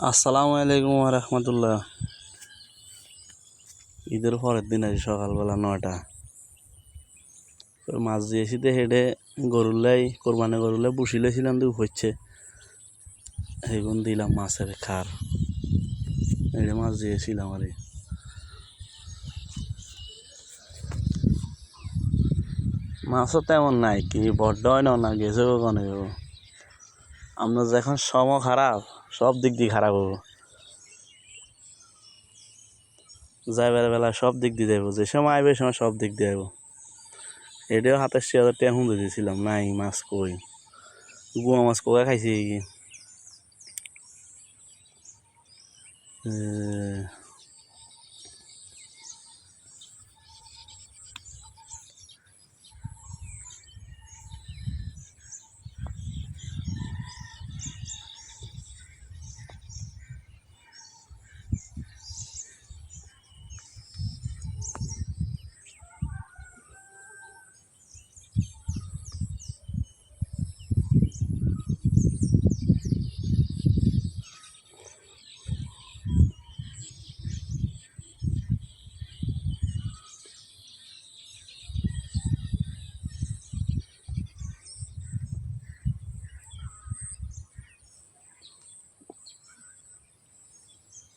আসসালামু আলাইকুম রহমতুল্লাহ। ঈদের পরের দিন আজ সকালবেলা 9টা মাছ দিয়েছি তো হেডে কোরবানি গরুলাই বসিলেছিলাম তো হচ্ছে সেগুন দিলাম মাছের খার হেডে মাছ দিয়েছিলাম আর মাছও তেমন নাই কি বড্ড হয় না গেছে কনে আপনার যখন সময় খারাপ সব দিক দিয়ে খারাপ হবো যাইবার বেলা সব দিক দিয়ে যাবো যে সময় আইবে সময় সব দিক দিয়ে যাবো এটাও 27,000 টাকা হুঁদে দিয়েছিলাম নাই মাছ কই গুয়া মাছ কোয়া খাইছি